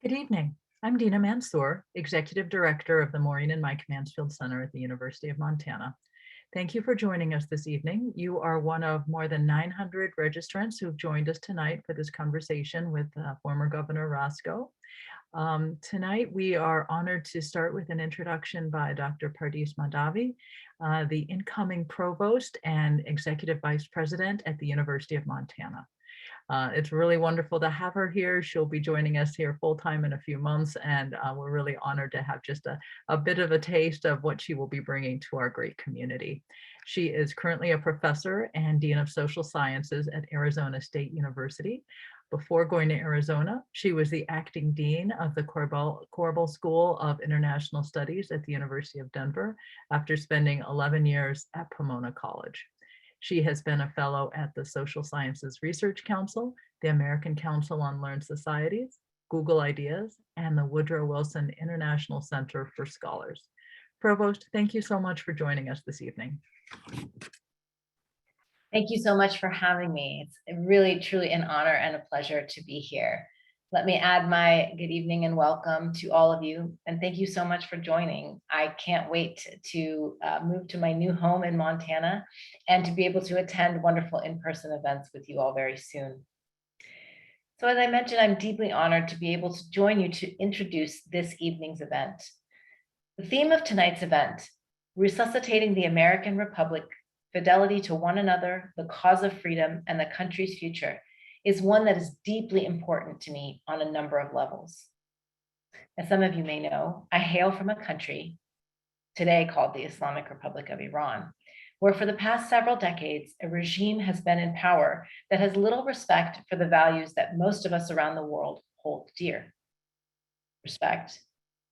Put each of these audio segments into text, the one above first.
Good evening. I'm Dina Mansour, Executive Director of the Maureen and Mike Mansfield Center at the University of Montana. Thank you for joining us this evening. You are one of more than 900 registrants who've joined us tonight for this conversation with former Governor Racicot. Tonight, we are honored to start with an introduction by Dr. Pardis Mahdavi, the incoming Provost and Executive Vice President at the University of Montana. It's really wonderful to have her here. She'll be joining us here full-time in a few months, and we're really honored to have just a bit of a taste of what she will be bringing to our great community. She is currently a professor and Dean of Social Sciences at Arizona State University. Before going to Arizona, she was the acting dean of the Korbel School of International Studies at the University of Denver after spending 11 years at Pomona College. She has been a fellow at the Social Sciences Research Council, the American Council on Learned Societies, Google Ideas, and the Woodrow Wilson International Center for Scholars. Provost, thank you so much for joining us this evening. Thank you so much for having me. It's really, truly an honor and a pleasure to be here. Let me add my good evening and welcome to all of you. And thank you so much for joining. I can't wait to move to my new home in Montana and to be able to attend wonderful in-person events with you all very soon. So as I mentioned, I'm deeply honored to be able to join you to introduce this evening's event. The theme of tonight's event, Resuscitating the American Republic, Fidelity to One Another, the Cause of Freedom, and the Country's Future, is one that is deeply important to me on a number of levels. As some of you may know, I hail from a country today called the Islamic Republic of Iran, where for the past several decades, a regime has been in power that has little respect for the values that most of us around the world hold dear. Respect,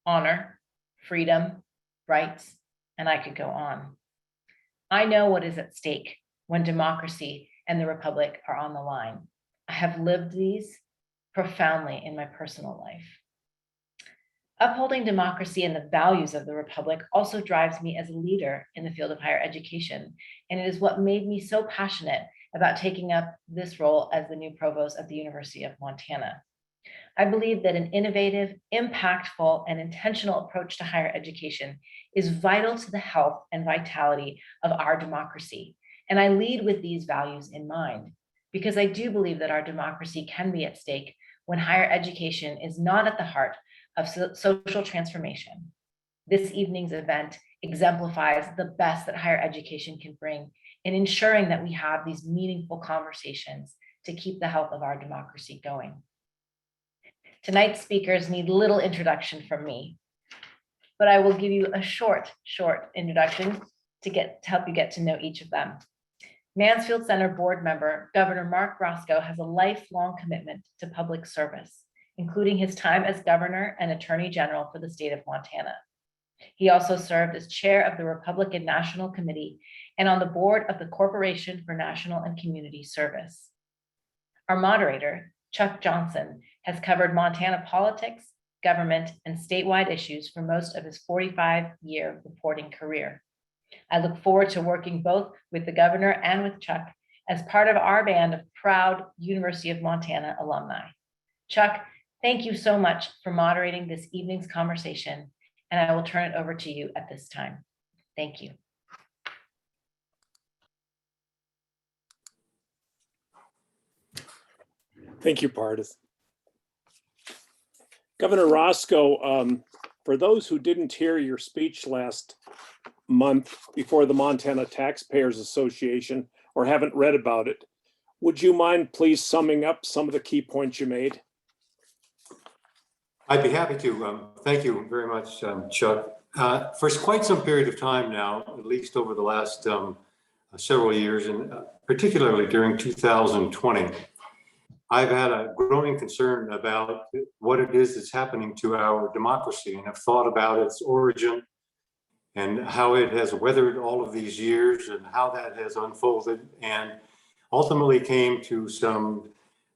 honor, freedom, rights, and I could go on. I know what is at stake when democracy and the Republic are on the line. I have lived these profoundly in my personal life. Upholding democracy and the values of the Republic also drives me as a leader in the field of higher education, and it is what made me so passionate about taking up this role as the new provost of the University of Montana. I believe that an innovative, impactful, and intentional approach to higher education is vital to the health and vitality of our democracy, and I lead with these values in mind, because I do believe that our democracy can be at stake when higher education is not at the heart of social transformation. This evening's event exemplifies the best that higher education can bring in ensuring that we have these meaningful conversations to keep the health of our democracy going. Tonight's speakers need little introduction from me, but I will give you a short introduction to help you get to know each of them. Mansfield Center board member, Governor Marc Racicot has a lifelong commitment to public service, including his time as governor and attorney general for the state of Montana. He also served as chair of the Republican National Committee and on the board of the Corporation for National and Community Service. Our moderator, Chuck Johnson, has covered Montana politics, government, and statewide issues for most of his 45-year reporting career. I look forward to working both with the governor and with Chuck as part of our band of proud University of Montana alumni. Chuck, thank you so much for moderating this evening's conversation, and I will turn it over to you at this time. Thank you. Thank you, Pardis. Governor Racicot, for those who didn't hear your speech last month before the Montana Taxpayers Association or haven't read about it, would you mind please summing up some of the key points you made? I'd be happy to. Thank you very much, Chuck. For quite some period of time now, at least over the last several years, and particularly during 2020, I've had a growing concern about what it is that's happening to our democracy, and have thought about its origin and how it has weathered all of these years and how that has unfolded, and ultimately came to some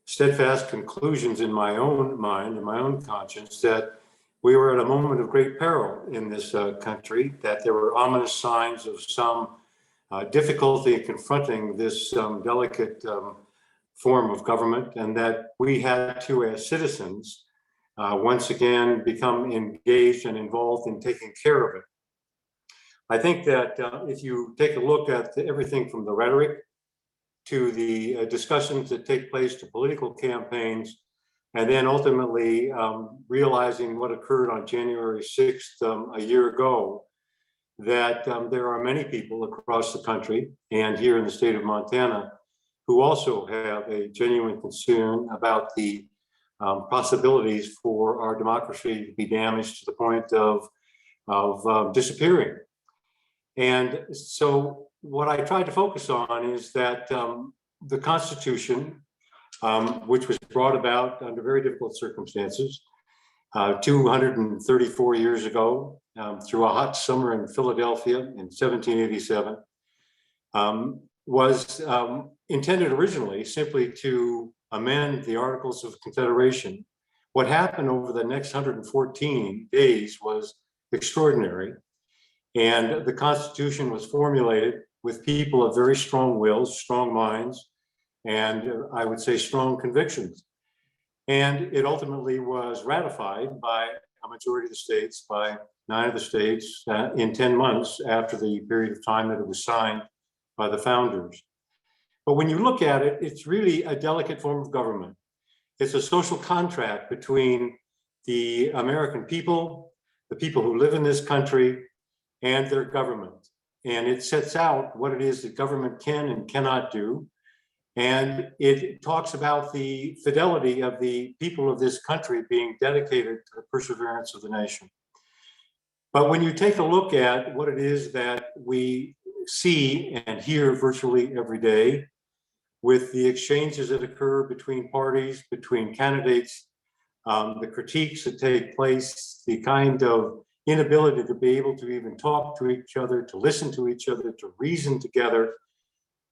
steadfast conclusions in my own mind and my own conscience that we were at a moment of great peril in this country, that there were ominous signs of some difficulty in confronting this delicate form of government, and that we had to, as citizens, once again become engaged and involved in taking care of it. I think that if you take a look at everything from the rhetoric to the discussions that take place to political campaigns, and then ultimately realizing what occurred on January 6th a year ago, that there are many people across the country and here in the state of Montana who also have a genuine concern about the possibilities for our democracy to be damaged to the point of disappearing. And so what I tried to focus on is that the Constitution, which was brought about under very difficult circumstances 234 years ago through a hot summer in Philadelphia in 1787, was intended originally simply to amend the Articles of Confederation. What happened over the next 114 days was extraordinary. And the Constitution was formulated with people of very strong wills, strong minds, and I would say strong convictions. And it ultimately was ratified by a majority of the states, by 9 of the states, in 10 months after the period of time that it was signed by the founders. But when you look at it, it's really a delicate form of government. It's a social contract between the American people, the people who live in this country, and their government. And it sets out what it is that government can and cannot do. And it talks about the fidelity of the people of this country being dedicated to the perseverance of the nation. But when you take a look at what it is that we see and hear virtually every day, with the exchanges that occur between parties, between candidates, the critiques that take place, the kind of inability to be able to even talk to each other, to listen to each other, to reason together,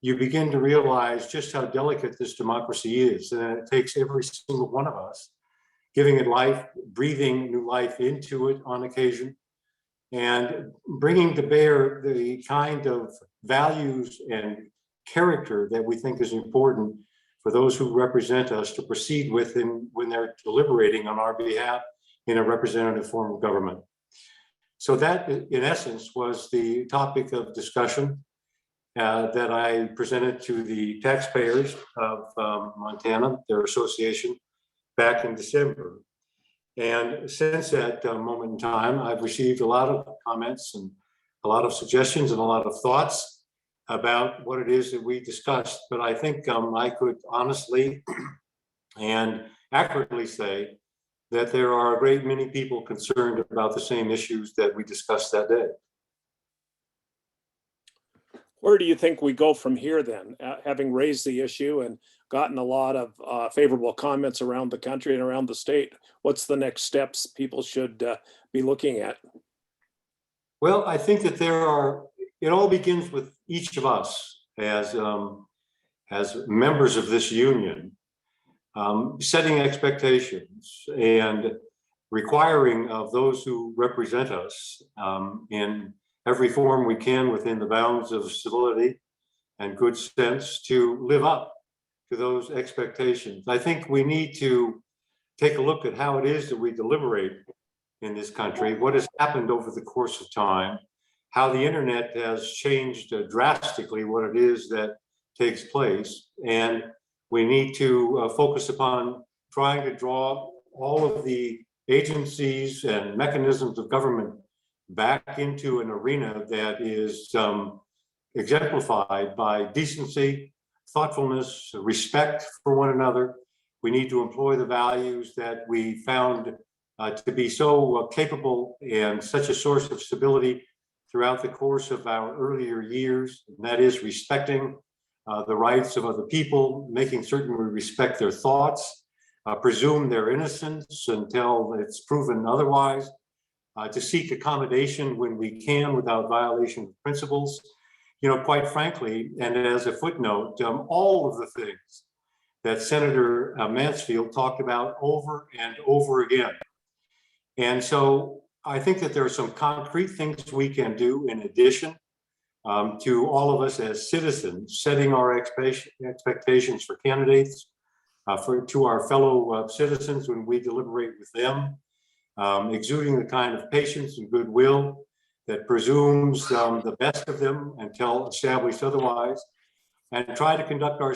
you begin to realize just how delicate this democracy is. And it takes every single one of us giving it life, breathing new life into it on occasion, and bringing to bear the kind of values and character that we think is important for those who represent us to proceed with when they're deliberating on our behalf in a representative form of government. So that, in essence, was the topic of discussion that I presented to the taxpayers of Montana, their association, back in December. And since that moment in time, I've received a lot of comments and a lot of suggestions and a lot of thoughts about what it is that we discussed. But I think I could honestly and accurately say that there are a great many people concerned about the same issues that we discussed that day. Where do you think we go from here then, having raised the issue and gotten a lot of favorable comments around the country and around the state? What's the next steps people should be looking at? Well, I think that it all begins with each of us as members of this union, setting expectations and requiring of those who represent us in every form we can within the bounds of civility and good sense to live up to those expectations. I think we need to take a look at how it is that we deliberate in this country, what has happened over the course of time, how the internet has changed drastically what it is that takes place. And we need to focus upon trying to draw all of the agencies and mechanisms of government back into an arena that is exemplified by decency, thoughtfulness, respect for one another. We need to employ the values that we found to be so capable and such a source of stability throughout the course of our earlier years, and that is respecting the rights of other people, making certain we respect their thoughts, presume their innocence until it's proven otherwise, to seek accommodation when we can without violation of principles. You know, quite frankly, and as a footnote, all of the things that Senator Mansfield talked about over and over again. And so I think that there are some concrete things we can do in addition to all of us as citizens, setting our expectations for candidates, to our fellow citizens when we deliberate with them, exuding the kind of patience and goodwill that presumes the best of them until established otherwise, and try to conduct our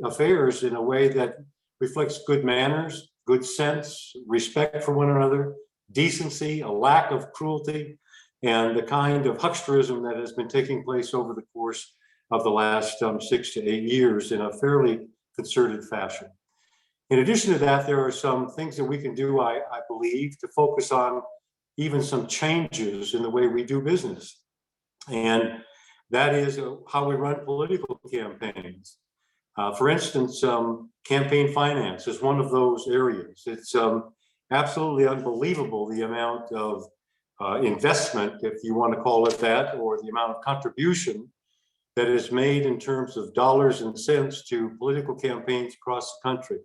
affairs in a way that reflects good manners, good sense, respect for one another, decency, a lack of cruelty, and the kind of hucksterism that has been taking place over the course of the last 6 to 8 years in a fairly concerted fashion. In addition to that, there are some things that we can do, I believe, to focus on even some changes in the way we do business. And that is how we run political campaigns. For instance, campaign finance is one of those areas. It's absolutely unbelievable the amount of investment, if you want to call it that, or the amount of contribution that is made in terms of dollars and cents to political campaigns across the country,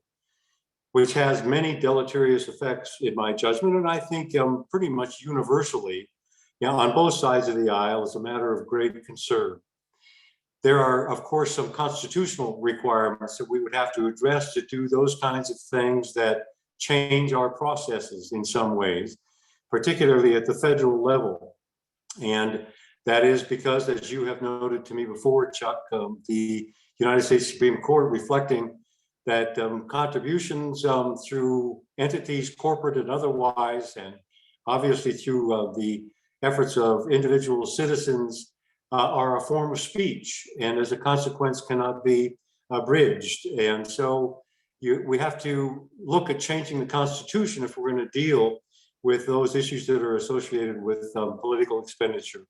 which has many deleterious effects in my judgment, and I think pretty much universally, on both sides of the aisle, is a matter of great concern. There are, of course, some constitutional requirements that we would have to address to do those kinds of things that change our processes in some ways, particularly at the federal level. And that is because, as you have noted to me before, Chuck, the United States Supreme Court reflecting that contributions through entities, corporate and otherwise, and obviously through the efforts of individual citizens are a form of speech, and as a consequence cannot be abridged. And so we have to look at changing the Constitution if we're going to deal with those issues that are associated with political expenditure.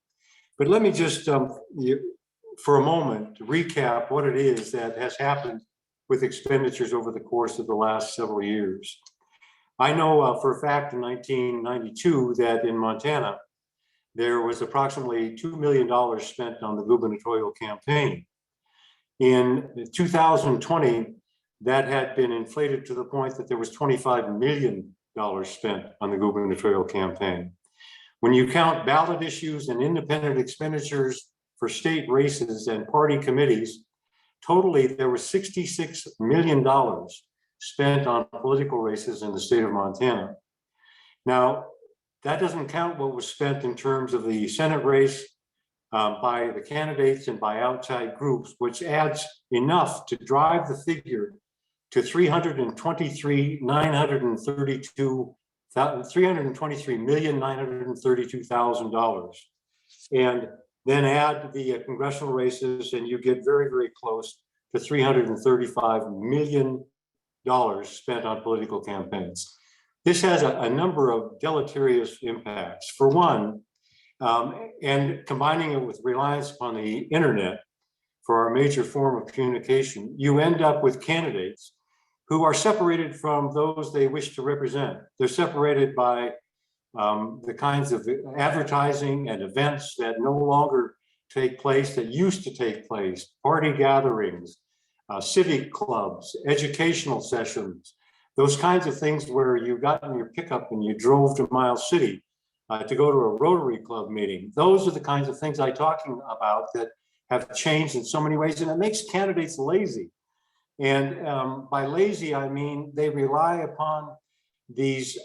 But let me just, for a moment, recap what it is that has happened with expenditures over the course of the last several years. I know for a fact in 1992 that in Montana, there was approximately $2 million spent on the gubernatorial campaign. In 2020, that had been inflated to the point that there was $25 million spent on the gubernatorial campaign. When you count ballot issues and independent expenditures for state races and party committees, totally there was $66 million spent on political races in the state of Montana. Now, that doesn't count what was spent in terms of the Senate race by the candidates and by outside groups, which adds enough to drive the figure to $323,932,000. And then add the congressional races, and you get very, very close to $335 million spent on political campaigns. This has a number of deleterious impacts. For one, and combining it with reliance upon the internet for our major form of communication, you end up with candidates who are separated from those they wish to represent. They're separated by the kinds of advertising and events that no longer take place, that used to take place, party gatherings, civic clubs, educational sessions, those kinds of things where you got in your pickup and you drove to Miles City to go to a Rotary Club meeting. Those are the kinds of things I'm talking about that have changed in so many ways, and it makes candidates lazy. And by lazy, I mean they rely upon these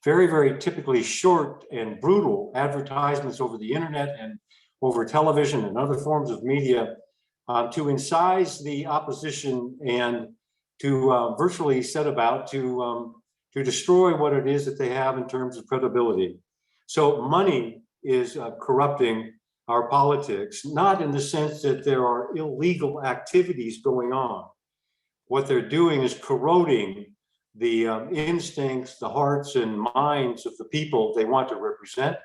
very, very typically short and brutal advertisements over the internet and over television and other forms of media to incise the opposition and to virtually set about to destroy what it is that they have in terms of credibility. So money is corrupting our politics, not in the sense that there are illegal activities going on. What they're doing is corroding the instincts, the hearts and minds of the people they want to represent,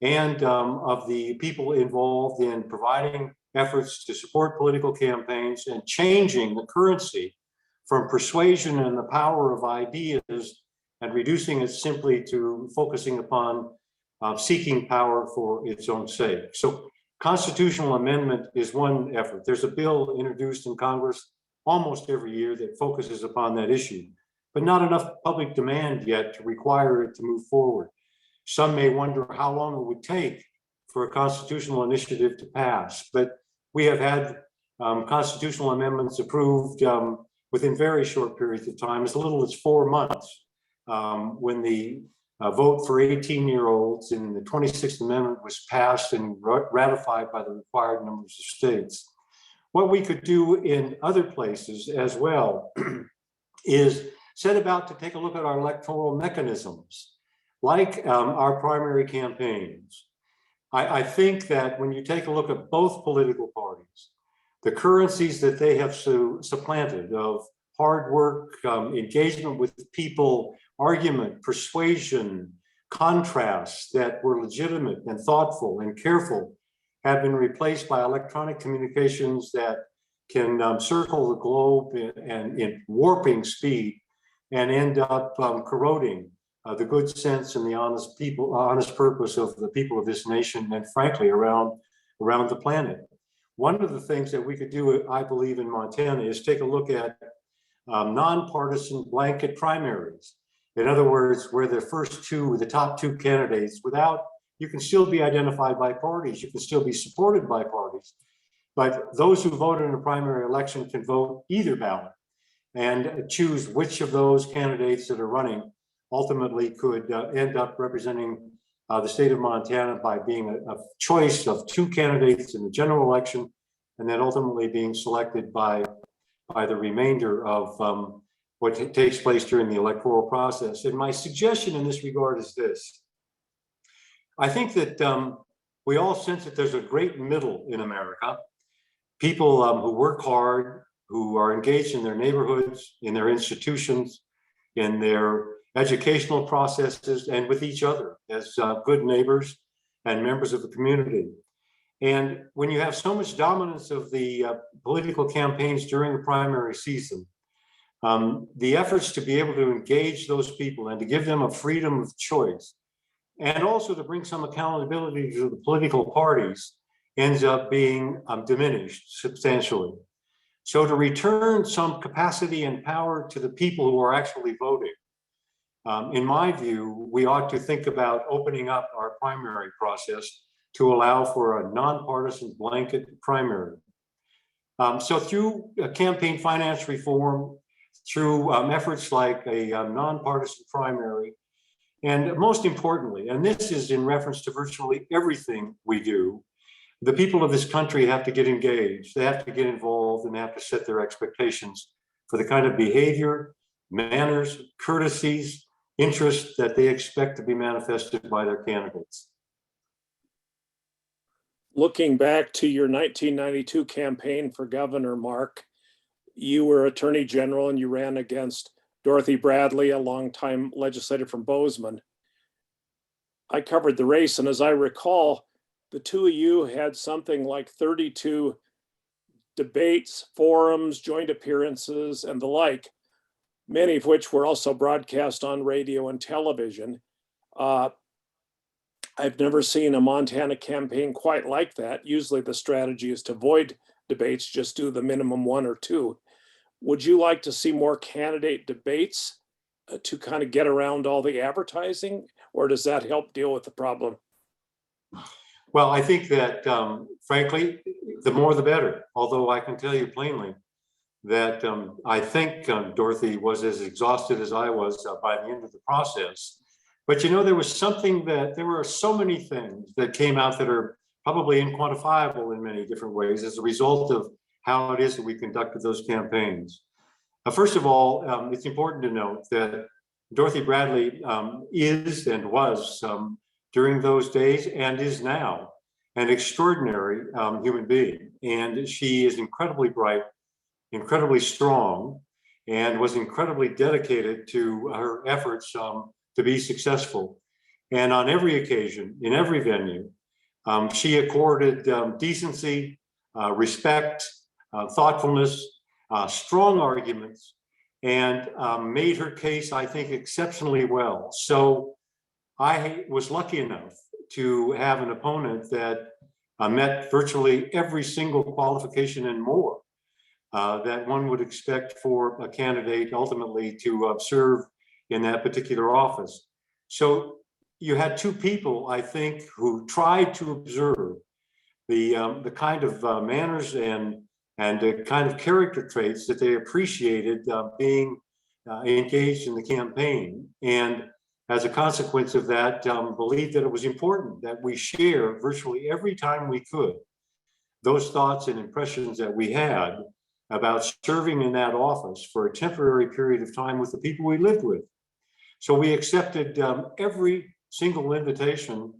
and of the people involved in providing efforts to support political campaigns and changing the currency from persuasion and the power of ideas and reducing it simply to focusing upon seeking power for its own sake. So constitutional amendment is one effort. There's a bill introduced in Congress almost every year that focuses upon that issue, but not enough public demand yet to require it to move forward. Some may wonder how long it would take for a constitutional initiative to pass, but we have had constitutional amendments approved within very short periods of time, as little as 4 months, when the vote for 18-year-olds in the 26th Amendment was passed and ratified by the required numbers of states. What we could do in other places as well is set about to take a look at our electoral mechanisms, like our primary campaigns. I think that when you take a look at both political parties, the currencies that they have supplanted of hard work, engagement with people, argument, persuasion, contrasts that were legitimate and thoughtful and careful have been replaced by electronic communications that can circle the globe in warping speed and end up corroding the good sense and the honest purpose of the people of this nation, and frankly, around the planet. One of the things that we could do, I believe, in Montana is take a look at nonpartisan blanket primaries. In other words, where the top two candidates, you can still be identified by parties, you can still be supported by parties, but those who vote in a primary election can vote either ballot and choose which of those candidates that are running ultimately could end up representing the state of Montana by being a choice of two candidates in the general election, and then ultimately being selected by the remainder of what takes place during the electoral process. And my suggestion in this regard is this. I think that we all sense that there's a great middle in America. People who work hard, who are engaged in their neighborhoods, in their institutions, in their educational processes, and with each other as good neighbors and members of the community. And when you have so much dominance of the political campaigns during the primary season, the efforts to be able to engage those people and to give them a freedom of choice, and also to bring some accountability to the political parties, ends up being diminished substantially. So to return some capacity and power to the people who are actually voting, in my view, we ought to think about opening up our primary process to allow for a nonpartisan blanket primary. So through campaign finance reform, through efforts like a nonpartisan primary, and most importantly, and this is in reference to virtually everything we do, the people of this country have to get engaged, they have to get involved, and they have to set their expectations for the kind of behavior, manners, courtesies, interests that they expect to be manifested by their candidates. Looking back to your 1992 campaign for governor, Marc, you were Attorney General and you ran against Dorothy Bradley, a longtime legislator from Bozeman. I covered the race, and as I recall, the two of you had something like 32 debates, forums, joint appearances, and the like, many of which were also broadcast on radio and television. I've never seen a Montana campaign quite like that. Usually the strategy is to avoid debates, just do the minimum one or two. Would you like to see more candidate debates to kind of get around all the advertising, or does that help deal with the problem? Well, I think that, frankly, the more the better. Although I can tell you plainly that I think Dorothy was as exhausted as I was by the end of the process. But there was there were so many things that came out that are probably inquantifiable in many different ways as a result of how it is that we conducted those campaigns. First of all, it's important to note that Dorothy Bradley is and was during those days and is now an extraordinary human being. And she is incredibly bright, incredibly strong, and was incredibly dedicated to her efforts to be successful. And on every occasion, in every venue, she accorded decency, respect, thoughtfulness, strong arguments, and made her case, I think, exceptionally well. So I was lucky enough to have an opponent that met virtually every single qualification and more that one would expect for a candidate ultimately to serve in that particular office. So you had two people, I think, who tried to observe the kind of manners and and the kind of character traits that they appreciated being engaged in the campaign. And as a consequence of that, believed that it was important that we share virtually every time we could those thoughts and impressions that we had about serving in that office for a temporary period of time with the people we lived with. So we accepted every single invitation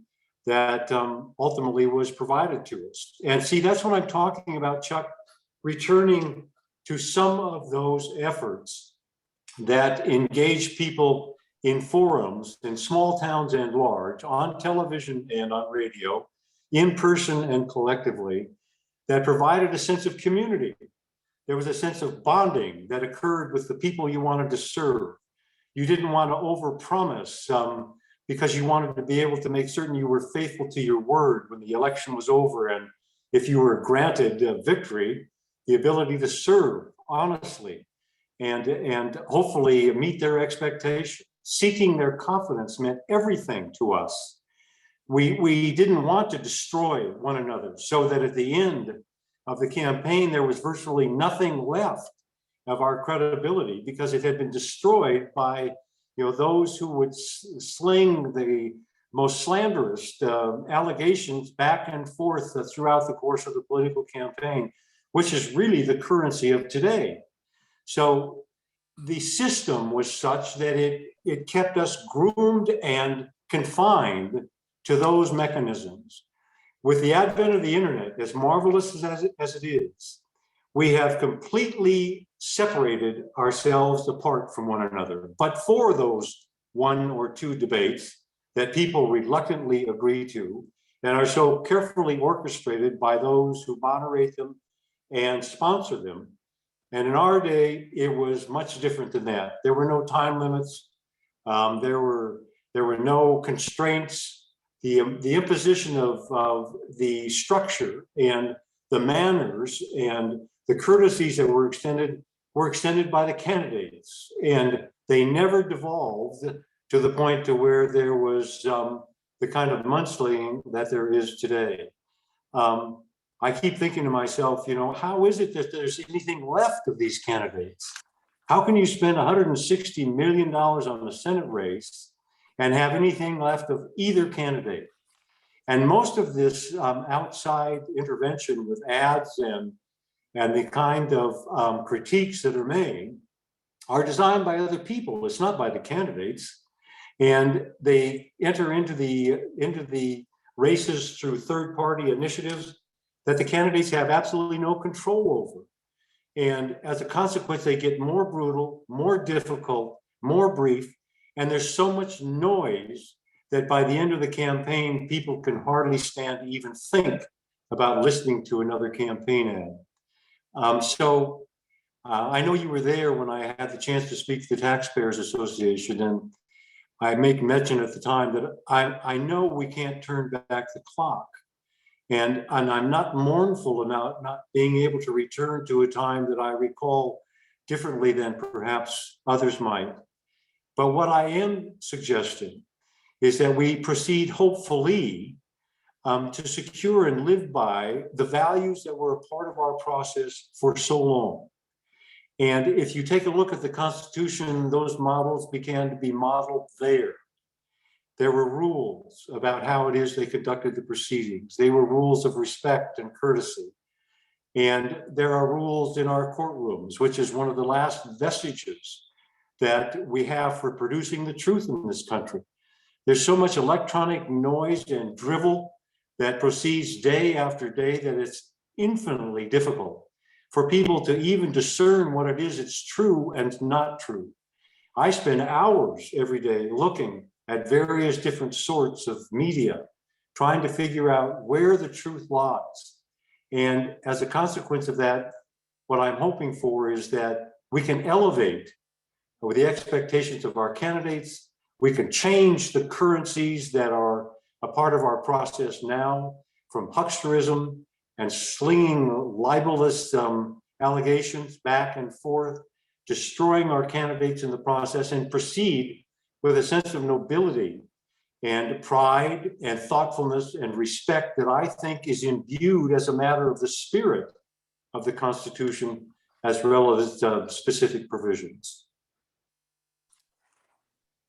that ultimately was provided to us. And see, that's what I'm talking about, Chuck, returning to some of those efforts that engage people in forums in small towns and large, on television and on radio, in person and collectively, that provided a sense of community. There was a sense of bonding that occurred with the people you wanted to serve. You didn't want to overpromise because you wanted to be able to make certain you were faithful to your word when the election was over. And if you were granted victory, the ability to serve honestly and hopefully meet their expectations. Seeking their confidence meant everything to us. We didn't want to destroy one another, so that at the end of the campaign, there was virtually nothing left of our credibility because it had been destroyed by those who would sling the most slanderous allegations back and forth throughout the course of the political campaign, which is really the currency of today. So the system was such that it kept us groomed and confined to those mechanisms. With the advent of the internet, as marvelous as it is, we have completely separated ourselves apart from one another. But for those one or two debates that people reluctantly agree to and are so carefully orchestrated by those who moderate them and sponsor them. And in our day, it was much different than that. There were no time limits. There were no constraints. The imposition of the structure and the manners and the courtesies that were extended by the candidates, and they never devolved to the point to where there was the kind of mudslinging that there is today. I keep thinking to myself, how is it that there's anything left of these candidates? How can you spend $160 million on the Senate race and have anything left of either candidate? And most of this outside intervention with ads and the kind of critiques that are made are designed by other people. It's not by the candidates. And they enter into the races through third-party initiatives that the candidates have absolutely no control over. And as a consequence, they get more brutal, more difficult, more brief, and there's so much noise that by the end of the campaign, people can hardly stand to even think about listening to another campaign ad. I know you were there when I had the chance to speak to the Taxpayers Association, and I make mention at the time that I know we can't turn back the clock. And I'm not mournful about not being able to return to a time that I recall differently than perhaps others might. But what I am suggesting is that we proceed hopefully to secure and live by the values that were a part of our process for so long. And if you take a look at the Constitution, those models began to be modeled there. There were rules about how it is they conducted the proceedings. They were rules of respect and courtesy. And there are rules in our courtrooms, which is one of the last vestiges that we have for producing the truth in this country. There's so much electronic noise and drivel that proceeds day after day that it's infinitely difficult for people to even discern what it is that's true and not true. I spend hours every day looking at various different sorts of media, trying to figure out where the truth lies. And as a consequence of that, what I'm hoping for is that we can elevate with the expectations of our candidates. We can change the currencies that are a part of our process now, from hucksterism and slinging libelous allegations back and forth, destroying our candidates in the process, and proceed with a sense of nobility and pride and thoughtfulness and respect that I think is imbued as a matter of the spirit of the Constitution as well as specific provisions.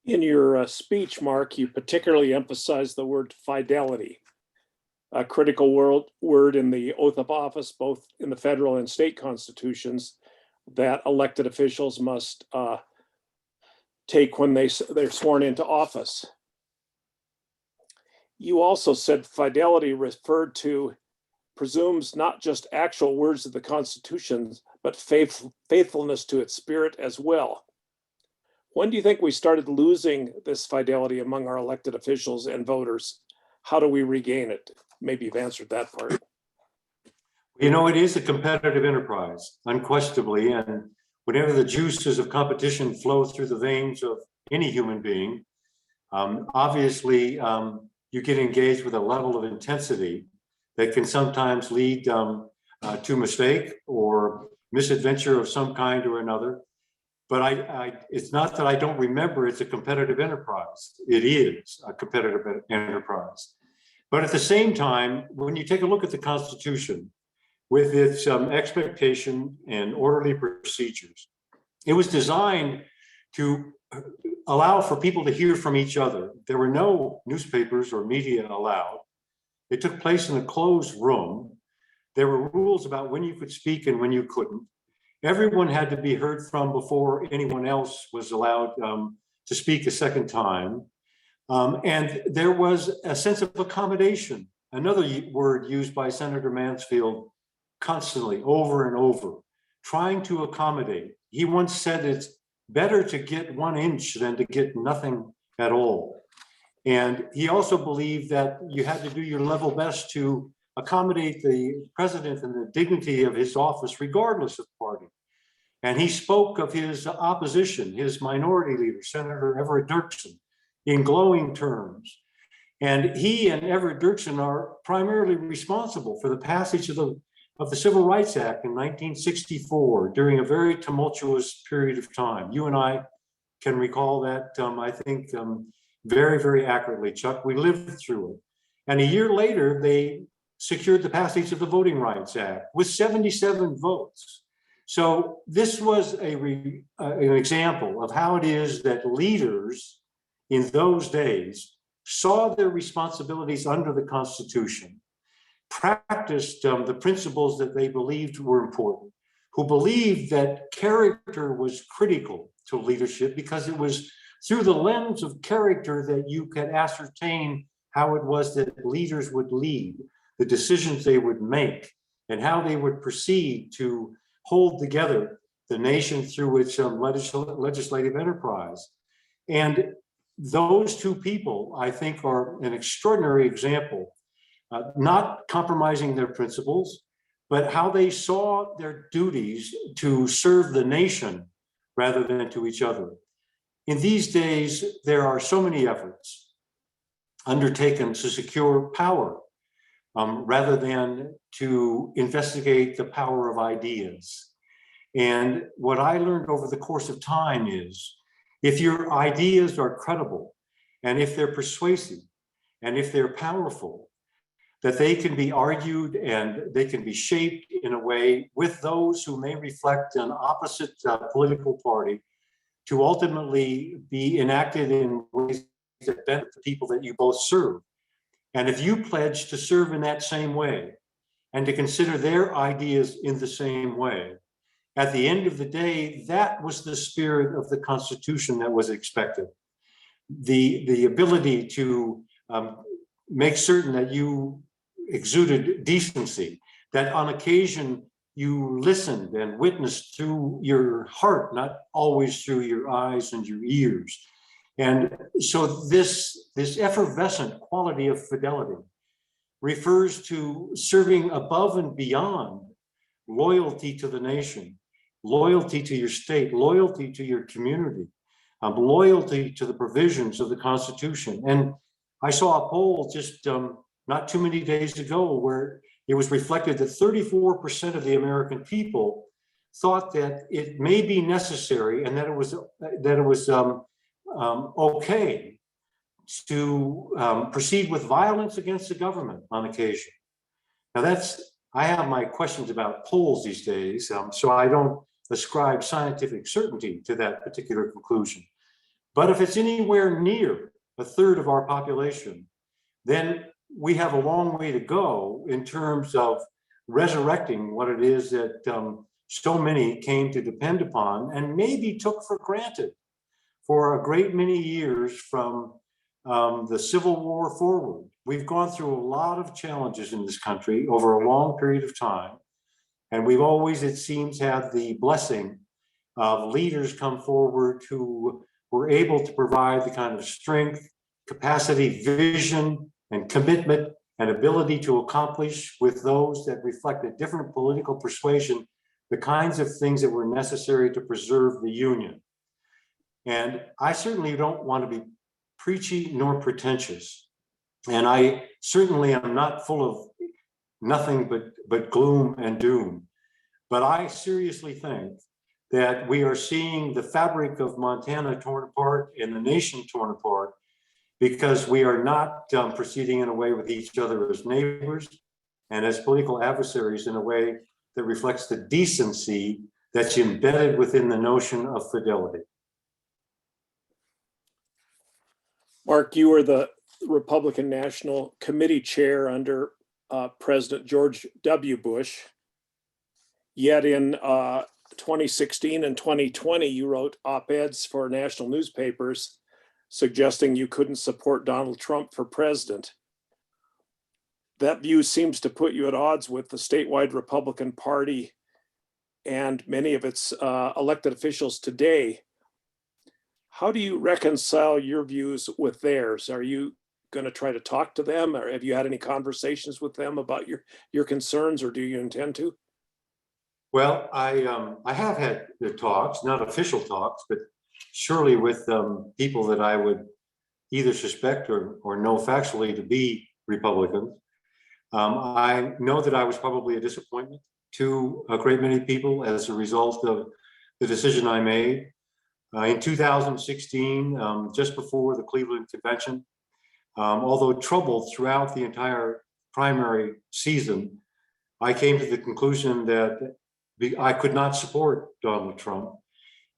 In your speech, Mark, you particularly emphasized the word fidelity, a critical word in the oath of office, both in the federal and state constitutions, that elected officials must take when they're sworn into office. You also said fidelity referred to, presumes not just actual words of the Constitution, but faithfulness to its spirit as well. When do you think we started losing this fidelity among our elected officials and voters? How do we regain it? Maybe you've answered that part. You know, it is a competitive enterprise, unquestionably, and whenever the juices of competition flow through the veins of any human being, obviously you get engaged with a level of intensity that can sometimes lead to mistake or misadventure of some kind or another. But it's not that I don't remember it's a competitive enterprise. It is a competitive enterprise. But at the same time, when you take a look at the Constitution with its expectation and orderly procedures, it was designed to allow for people to hear from each other. There were no newspapers or media allowed. It took place in a closed room. There were rules about when you could speak and when you couldn't. Everyone had to be heard from before anyone else was allowed to speak a second time. And there was a sense of accommodation, another word used by Senator Mansfield constantly, over and over, trying to accommodate. He once said it's better to get 1 inch than to get nothing at all. And he also believed that you had to do your level best to accommodate the president and the dignity of his office, regardless of party. And he spoke of his opposition, his minority leader, Senator Everett Dirksen, in glowing terms. And he and Everett Dirksen are primarily responsible for the passage of the Civil Rights Act in 1964 during a very tumultuous period of time. You and I can recall that, I think, very, very accurately, Chuck. We lived through it. And a year later, they secured the passage of the Voting Rights Act with 77 votes. So this was an example of how it is that leaders in those days saw their responsibilities under the Constitution, practiced the principles that they believed were important, who believed that character was critical to leadership because it was through the lens of character that you could ascertain how it was that leaders would lead, the decisions they would make, and how they would proceed to hold together the nation through its legislative enterprise. And those two people, I think, are an extraordinary example, not compromising their principles, but how they saw their duties to serve the nation rather than to each other. In these days, there are so many efforts undertaken to secure power rather than to investigate the power of ideas. And what I learned over the course of time is, if your ideas are credible, and if they're persuasive, and if they're powerful, that they can be argued and they can be shaped in a way with those who may reflect an opposite political party to ultimately be enacted in ways that benefit the people that you both serve. And if you pledge to serve in that same way and to consider their ideas in the same way, at the end of the day, that was the spirit of the Constitution that was expected. The ability to make certain that you exuded decency, that on occasion you listened and witnessed through your heart, not always through your eyes and your ears. And so this effervescent quality of fidelity refers to serving above and beyond loyalty to the nation, loyalty to your state, loyalty to your community, loyalty to the provisions of the Constitution. And I saw a poll just not too many days ago where it was reflected that 34% of the American people thought that it may be necessary and that it was okay to proceed with violence against the government on occasion. Now that's I have my questions about polls these days, so I don't ascribe scientific certainty to that particular conclusion. But if it's anywhere near a third of our population, then we have a long way to go in terms of resurrecting what it is that so many came to depend upon and maybe took for granted for a great many years from the Civil War forward. We've gone through a lot of challenges in this country over a long period of time. And we've always, it seems, had the blessing of leaders come forward who were able to provide the kind of strength, capacity, vision, and commitment and ability to accomplish with those that reflect a different political persuasion, the kinds of things that were necessary to preserve the Union. And I certainly don't want to be preachy nor pretentious. And I certainly am not full of nothing but gloom and doom. But I seriously think that we are seeing the fabric of Montana torn apart and the nation torn apart because we are not proceeding in a way with each other as neighbors and as political adversaries in a way that reflects the decency that's embedded within the notion of fidelity. Mark, you were the Republican National Committee chair under President George W. Bush. Yet in 2016 and 2020, you wrote op-eds for national newspapers suggesting you couldn't support Donald Trump for president. That view seems to put you at odds with the statewide Republican Party and many of its elected officials today. How do you reconcile your views with theirs? Are you going to try to talk to them, or have you had any conversations with them about your concerns, or do you intend to? Well, I have had the talks, not official talks, but surely with people that I would either suspect or know factually to be Republicans. I know that I was probably a disappointment to a great many people as a result of the decision I made. In 2016, just before the Cleveland Convention, although troubled throughout the entire primary season, I came to the conclusion that I could not support Donald Trump.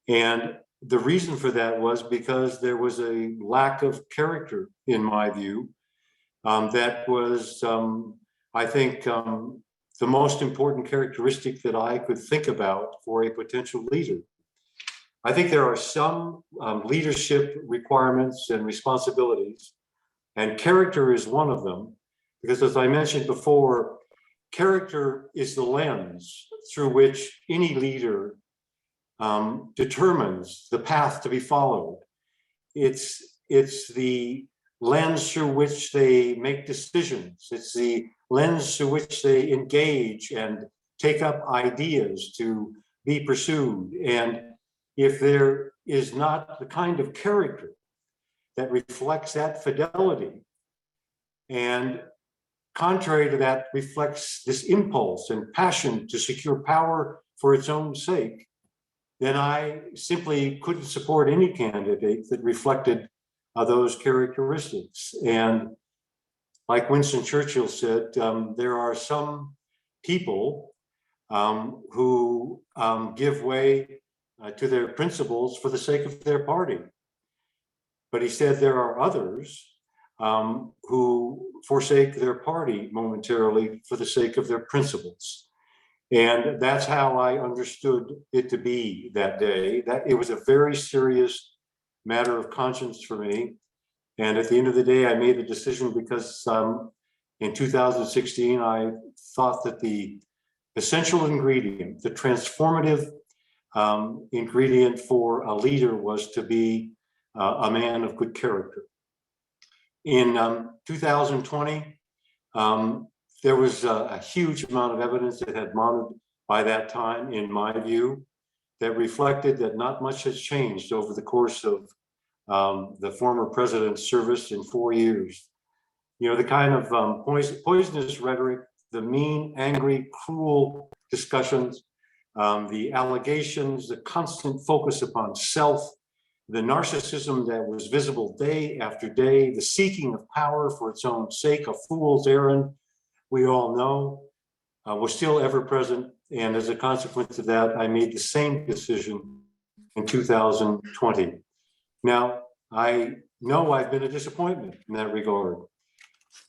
And the reason for that was because there was a lack of character, in my view, that was, I think, the most important characteristic that I could think about for a potential leader. I think there are some leadership requirements and responsibilities, and character is one of them, because as I mentioned before, character is the lens through which any leader determines the path to be followed. It's the lens through which they make decisions. It's the lens through which they engage and take up ideas to be pursued. And if there is not the kind of character that reflects that fidelity, and contrary to that reflects this impulse and passion to secure power for its own sake, then I simply couldn't support any candidate that reflected those characteristics. And like Winston Churchill said, there are some people who give way to their principles for the sake of their party. But he said there are others who forsake their party momentarily for the sake of their principles. And that's how I understood it to be that day. That it was a very serious matter of conscience for me. And at the end of the day, I made the decision because in 2016, I thought that the essential ingredient, the transformative ingredient for a leader was to be a man of good character. In 2020, there was a huge amount of evidence that had mounted by that time, in my view, that reflected that not much has changed over the course of the former president's service in 4 years. You know, the kind of poisonous rhetoric, the mean, angry, cruel discussions, the allegations, the constant focus upon self, the narcissism that was visible day after day, the seeking of power for its own sake, a fool's errand, we all know. was still ever present. And as a consequence of that, I made the same decision in 2020. Now, I know I've been a disappointment in that regard,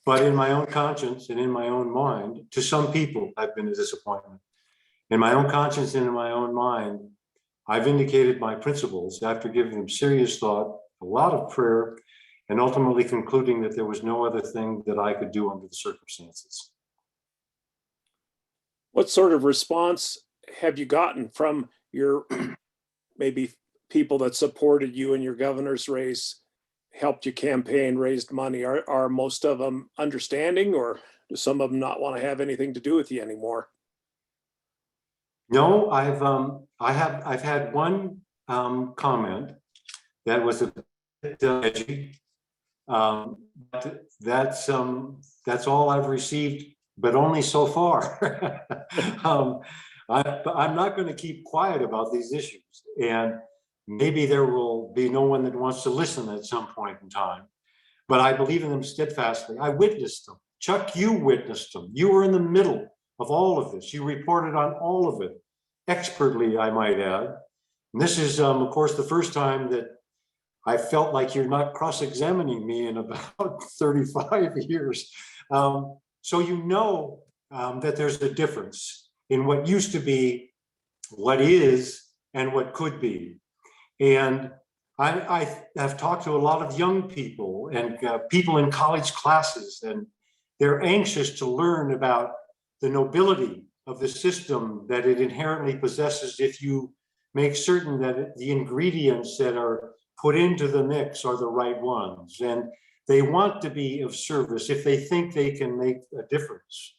but in my own conscience and in my own mind, to some people, I've been a disappointment. In my own conscience and in my own mind, I've indicated my principles after giving them serious thought, a lot of prayer, and ultimately concluding that there was no other thing that I could do under the circumstances. What sort of response have you gotten from your maybe people that supported you in your governor's race, helped you campaign, raised money? Are most of them understanding, or do some of them not want to have anything to do with you anymore? No, I've had one comment that was a bit edgy. But that's all I've received, but only so far. I'm not going to keep quiet about these issues, and maybe there will be no one that wants to listen at some point in time, but I believe in them steadfastly. I witnessed them. Chuck, you witnessed them. You were in the middle of all of this. You reported on all of it, expertly, I might add. And this is, of course, the first time that I felt like you're not cross-examining me in about 35 years. So you know that there's a difference in what used to be, what is, and what could be. And I have talked to a lot of young people and people in college classes, and they're anxious to learn about the nobility of the system that it inherently possesses if you make certain that the ingredients that are put into the mix are the right ones. And they want to be of service if they think they can make a difference.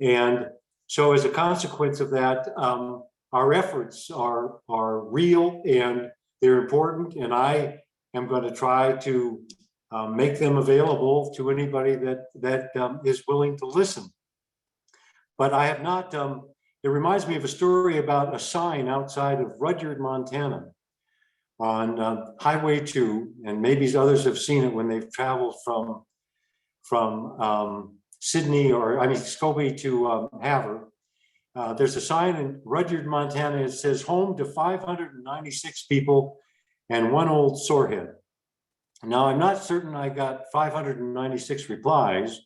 And so as a consequence of that, our efforts are real and they're important. And I am going to try to make them available to anybody that is willing to listen. But I have not, it reminds me of a story about a sign outside of Rudyard, Montana, on Highway 2, and maybe others have seen it when they've traveled from Sydney, or I mean Scobie to Havre. There's a sign in Rudyard, Montana. It says home to 596 people and one old sorehead. Now, I'm not certain I got 596 replies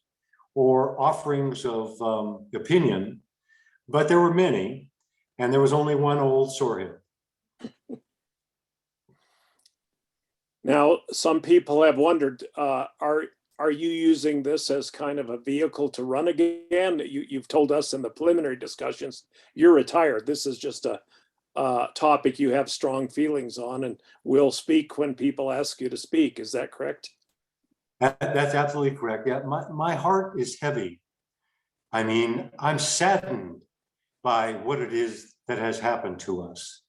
or offerings of opinion, but there were many, and there was only one old sorehead. Now, some people have wondered, are you using this as kind of a vehicle to run again? You've told us in the preliminary discussions, you're retired. This is just a topic you have strong feelings on, and will speak when people ask you to speak. Is that correct? That's absolutely correct. Yeah, my heart is heavy. I mean, I'm saddened by what it is that has happened to us.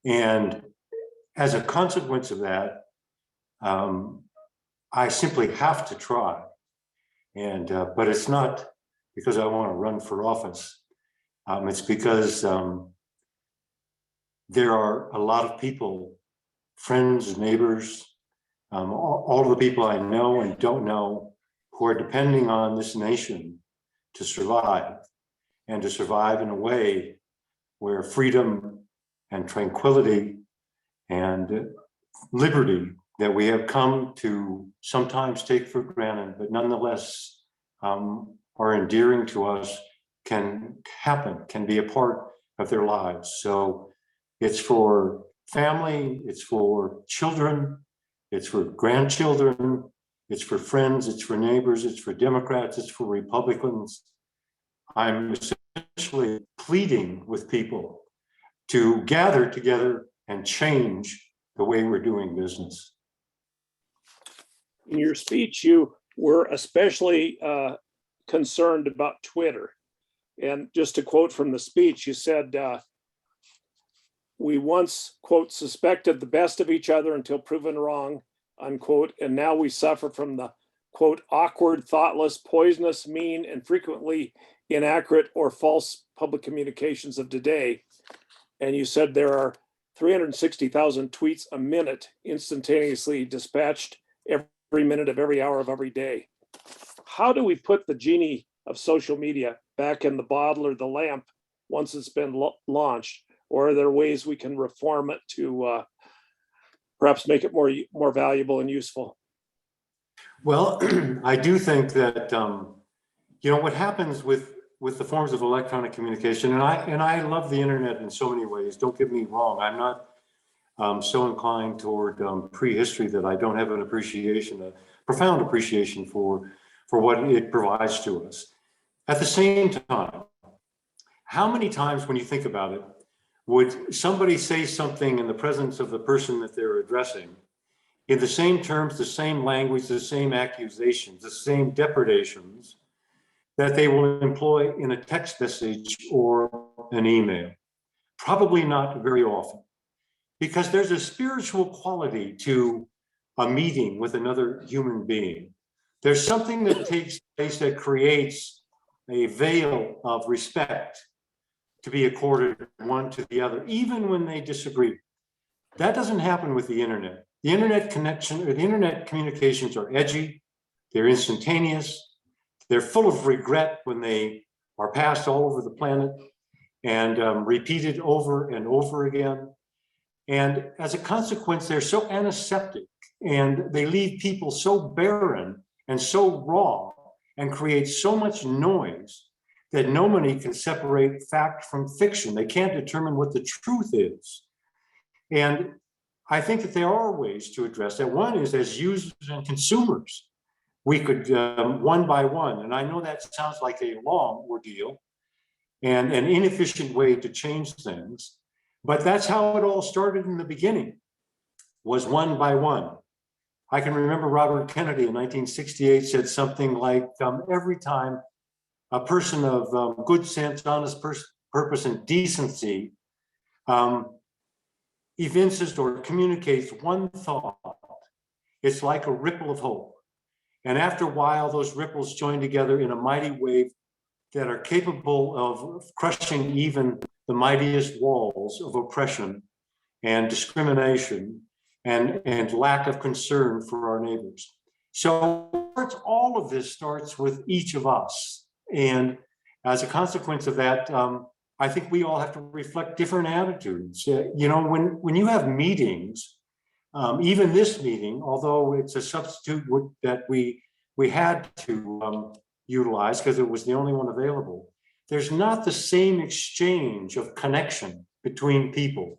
And as a consequence of that, I simply have to try. And but it's not because I want to run for office. It's because there are a lot of people, friends, neighbors, all of the people I know and don't know, who are depending on this nation to survive, and to survive in a way where freedom and tranquility and liberty that we have come to sometimes take for granted, but nonetheless are endearing to us, can happen, can be a part of their lives. So it's for family, it's for children, it's for grandchildren, it's for friends, it's for neighbors, it's for Democrats, it's for Republicans. I'm essentially pleading with people to gather together and change the way we're doing business. In your speech, you were especially concerned about Twitter. And just to quote from the speech, you said, we once, quote, suspected the best of each other until proven wrong, unquote, and now we suffer from the, quote, awkward, thoughtless, poisonous, mean, and frequently inaccurate or false public communications of today. And you said there are 360,000 tweets a minute instantaneously dispatched every minute of every hour of every day. How do we put the genie of social media back in the bottle or the lamp once it's been launched? Or are there ways we can reform it to perhaps make it more valuable and useful? Well, I do think that, what happens with the forms of electronic communication, and I love the internet in so many ways, don't get me wrong, I'm not so inclined toward prehistory that I don't have an appreciation, a profound appreciation for what it provides to us. At the same time, how many times when you think about it, would somebody say something in the presence of the person that they're addressing in the same terms, the same language, the same accusations, the same depredations that they will employ in a text message or an email? Probably not very often, because there's a spiritual quality to a meeting with another human being. There's something that takes place that creates a veil of respect to be accorded one to the other, even when they disagree. That doesn't happen with the internet. The internet connection, or the internet communications are edgy, they're instantaneous, they're full of regret when they are passed all over the planet and repeated over and over again. And as a consequence, they're so antiseptic and they leave people so barren and so raw and create so much noise that nobody can separate fact from fiction. They can't determine what the truth is. And I think that there are ways to address that. One is, as users and consumers, we could one by one, and I know that sounds like a long ordeal and an inefficient way to change things, but that's how it all started in the beginning, was one by one. I can remember Robert Kennedy in 1968 said something like, every time a person of good sense, honest purpose, and decency evinces or communicates one thought, it's like a ripple of hope. And after a while, those ripples join together in a mighty wave that are capable of crushing even the mightiest walls of oppression and discrimination and lack of concern for our neighbors. So all of this starts with each of us. And as a consequence of that, I think we all have to reflect different attitudes. When you have meetings, even this meeting, although it's a substitute that we had to utilize because it was the only one available, there's not the same exchange of connection between people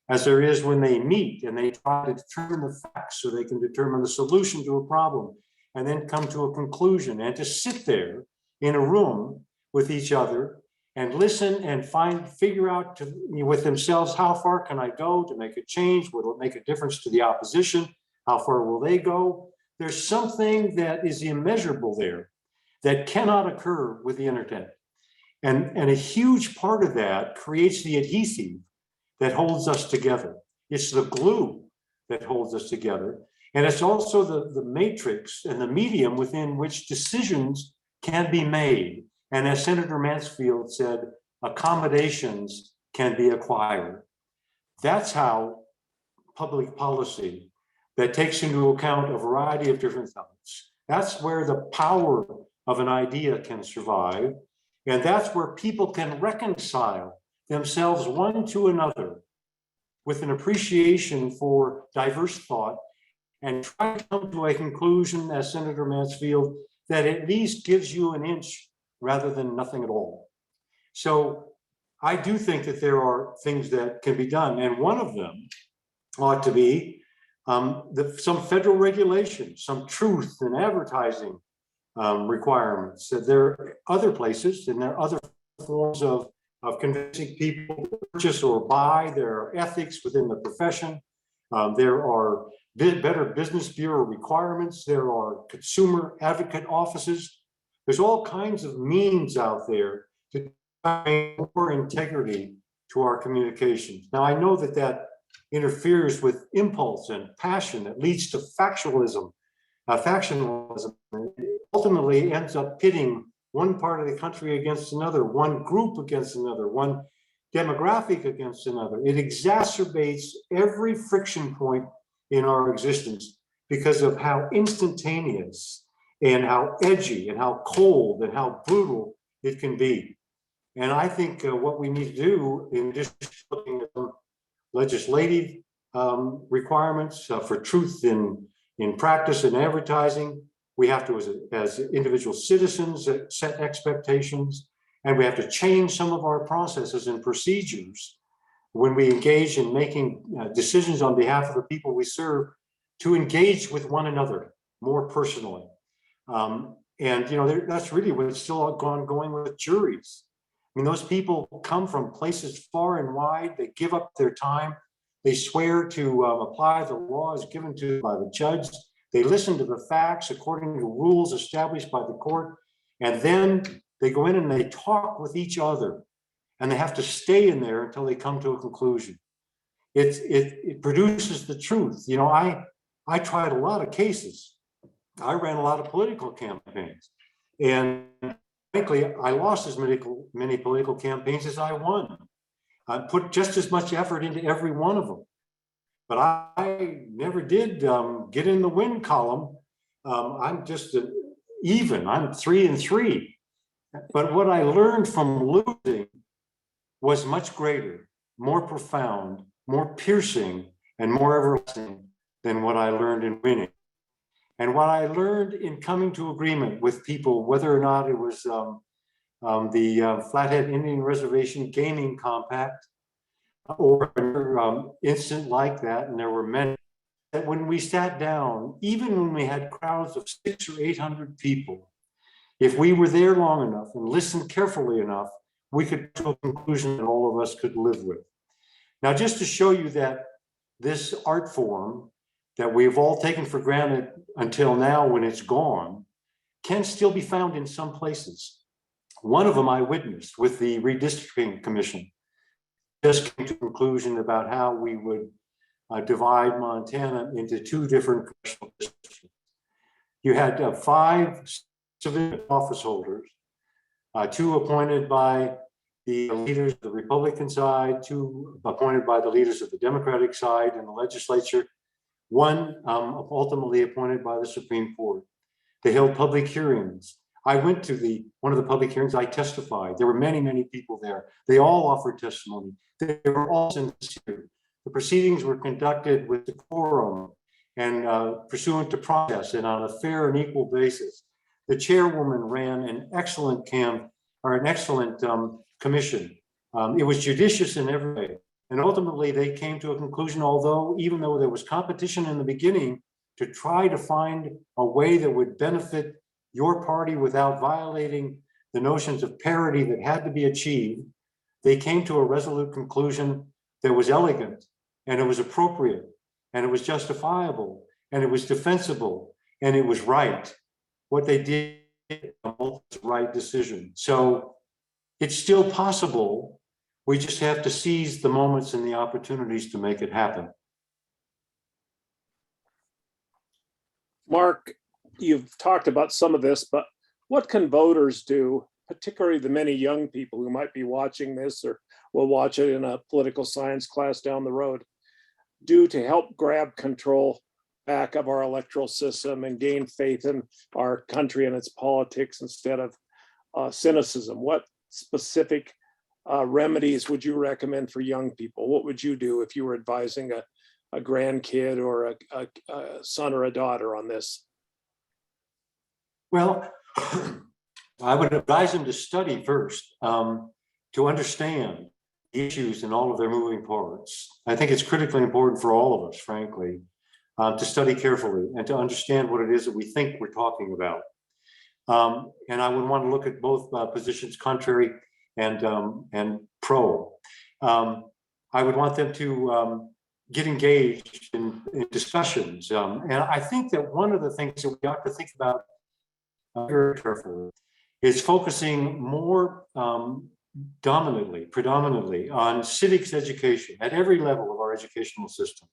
as there is when they meet and they try to determine the facts so they can determine the solution to a problem and then come to a conclusion, and to sit there in a room with each other and listen and figure out with themselves, how far can I go to make a change? Will it make a difference to the opposition? How far will they go? There's something that is immeasurable there that cannot occur with the internet. And a huge part of that creates the adhesive that holds us together. It's the glue that holds us together. And it's also the matrix and the medium within which decisions can be made. And as Senator Mansfield said, accommodations can be acquired. That's how public policy that takes into account a variety of different thoughts, that's where the power of an idea can survive. And that's where people can reconcile themselves one to another with an appreciation for diverse thought and try to come to a conclusion, as Senator Mansfield, that at least gives you an inch rather than nothing at all. So I do think that there are things that can be done. And one of them ought to be some federal regulation, some truth in advertising requirements. That there are other places and there are other forms of convincing people to purchase or buy. There are ethics within the profession. There are better business bureau requirements. There are consumer advocate offices. There's all kinds of means out there to bring more integrity to our communications. Now, I know that interferes with impulse and passion that leads to factionalism. Factionalism ultimately ends up pitting one part of the country against another, one group against another, one demographic against another. It exacerbates every friction point in our existence because of how instantaneous and how edgy and how cold and how brutal it can be. And I think what we need to do, in addition to looking at some legislative requirements for truth in practice and advertising, we have to, as individual citizens, set expectations, and we have to change some of our processes and procedures when we engage in making decisions on behalf of the people we serve, to engage with one another more personally. And that's really what's still going with juries. I mean, those people come from places far and wide. They give up their time. They swear to apply the laws given to by the judge. They listen to the facts according to rules established by the court. And then they go in and they talk with each other. And they have to stay in there until they come to a conclusion. It produces the truth. I tried a lot of cases. I ran a lot of political campaigns. And frankly, I lost as many political campaigns as I won. I put just as much effort into every one of them. But I never did get in the win column. I'm just even. I'm 3-3. But what I learned from losing was much greater, more profound, more piercing, and more everlasting than what I learned in winning. And what I learned in coming to agreement with people, whether or not it was the Flathead Indian Reservation Gaming Compact or an incident like that, and there were many, that when we sat down, even when we had crowds of 600 or 800 people, if we were there long enough and listened carefully enough, we could come to a conclusion that all of us could live with. Now, just to show you that this art form that we've all taken for granted until now, when it's gone, can still be found in some places. One of them I witnessed with the Redistricting Commission. Just came to a conclusion about how we would divide Montana into 2 different congressional districts. You had 5 civilian office holders, 2 appointed by the leaders of the Republican side, 2 appointed by the leaders of the Democratic side in the legislature, 1 ultimately appointed by the Supreme Court. They held public hearings. I went to one of the public hearings. I testified. There were many, many people there. They all offered testimony. They were all sincere. The proceedings were conducted with decorum and pursuant to process and on a fair and equal basis. The chairwoman ran an excellent commission. It was judicious in every way. And ultimately they came to a conclusion, even though there was competition in the beginning to try to find a way that would benefit your party without violating the notions of parity that had to be achieved, they came to a resolute conclusion that was elegant, and it was appropriate, and it was justifiable, and it was defensible, and it was right. What they did was the right decision. So it's still possible. We just have to seize the moments and the opportunities to make it happen. Marc, you've talked about some of this, but what can voters do, particularly the many young people who might be watching this or will watch it in a political science class down the road, do to help grab control back of our electoral system and gain faith in our country and its politics instead of cynicism? What specific remedies would you recommend for young people? What would you do if you were advising a grandkid or a son or a daughter on this? Well, I would advise them to study first, to understand the issues and all of their moving parts. I think it's critically important for all of us, frankly, to study carefully and to understand what it is that we think we're talking about. And I would want to look at both positions, contrary and pro. I would want them to get engaged in discussions. And I think that one of the things that we ought to think about very carefully is focusing more predominantly on civics education at every level of our educational system.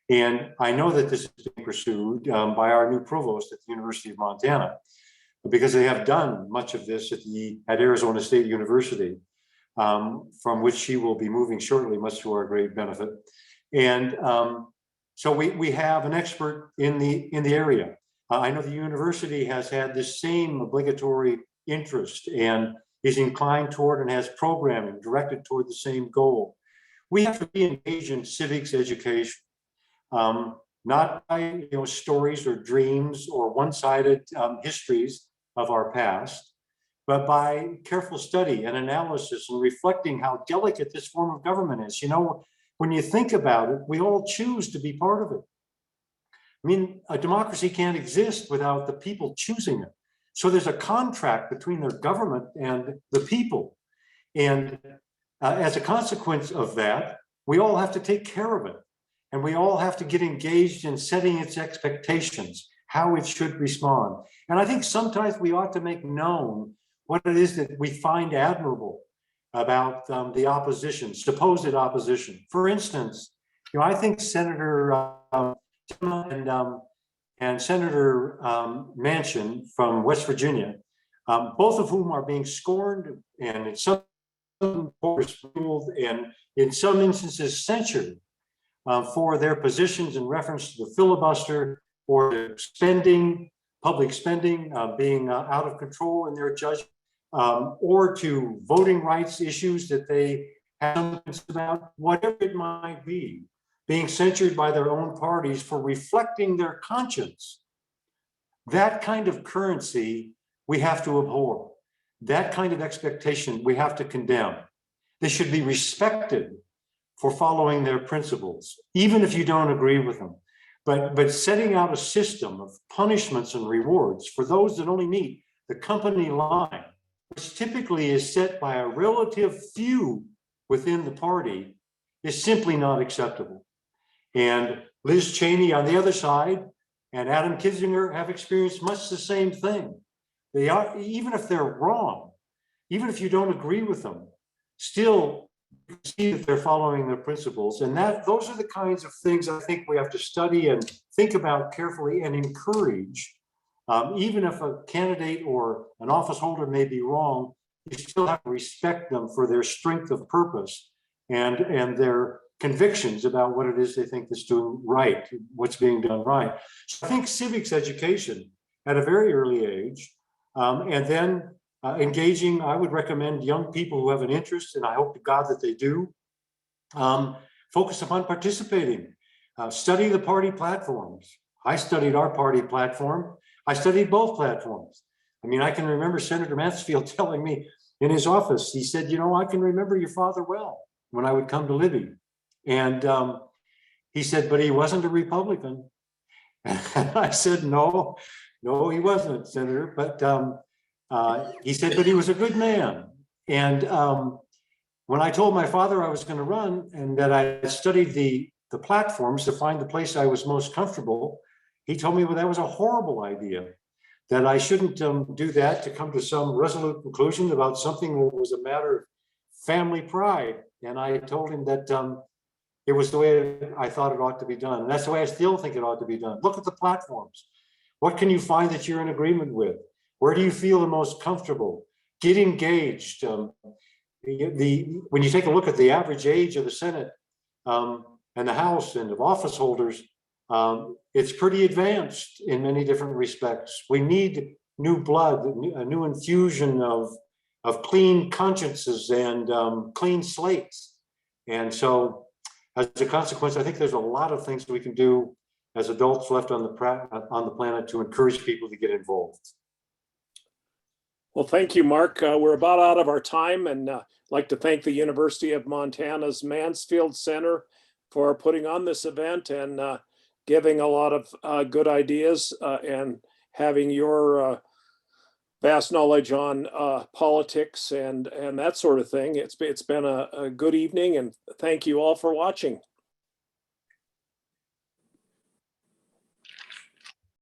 And I know that this is being pursued by our new provost at the University of Montana, because they have done much of this at Arizona State University, from which she will be moving shortly, much to our great benefit. And so we have an expert in the area. I know the university has had this same obligatory interest and is inclined toward and has programming directed toward the same goal. We have to be engaged in civics education, not by stories or dreams or one-sided histories of our past, but by careful study and analysis and reflecting how delicate this form of government is. When you think about it, we all choose to be part of it. I mean, a democracy can't exist without the people choosing it. So there's a contract between their government and the people. And as a consequence of that, we all have to take care of it. And we all have to get engaged in setting its expectations, how it should respond. And I think sometimes we ought to make known what it is that we find admirable about the opposition, supposed opposition. For instance, I think Senator and Senator Manchin from West Virginia, both of whom are being scorned and in some ruled and in some instances censured for their positions in reference to the filibuster or their spending, public spending being out of control in their judgment, or to voting rights issues that they have about, whatever it might be, being censured by their own parties for reflecting their conscience. That kind of currency we have to abhor. That kind of expectation we have to condemn. They should be respected for following their principles, even if you don't agree with them. But setting out a system of punishments and rewards for those that only meet the company line, which typically is set by a relative few within the party, is simply not acceptable. And Liz Cheney on the other side and Adam Kinzinger have experienced much the same thing. They are, even if they're wrong, even if you don't agree with them, still see that they're following their principles. And those are the kinds of things I think we have to study and think about carefully and encourage. Even if a candidate or an office holder may be wrong, you still have to respect them for their strength of purpose and their convictions about what it is they think is doing right, what's being done right. So I think civics education at a very early age, and then engaging, I would recommend young people who have an interest, and I hope to God that they do, focus upon participating, study the party platforms. I studied our party platform. I studied both platforms. I mean, I can remember Senator Mansfield telling me in his office, he said, I can remember your father well when I would come to Libby. And he said, but he wasn't a Republican. And I said, no, he wasn't, Senator. But he said, but he was a good man. And when I told my father I was going to run and that I studied the platforms to find the place I was most comfortable, he told me, well, that was a horrible idea, that I shouldn't do that to come to some resolute conclusion about something that was a matter of family pride. And I told him that it was the way I thought it ought to be done. And that's the way I still think it ought to be done. Look at the platforms. What can you find that you're in agreement with? Where do you feel the most comfortable? Get engaged. When you take a look at the average age of the Senate and the House and of office holders, it's pretty advanced in many different respects. We need new blood, a new infusion of clean consciences and clean slates. And so as a consequence, I think there's a lot of things we can do as adults left on the planet to encourage people to get involved. Well, thank you, Marc. We're about out of our time, and I'd like to thank the University of Montana's Mansfield Center for putting on this event and giving a lot of good ideas and having your vast knowledge on politics and that sort of thing. It's been a good evening, and thank you all for watching.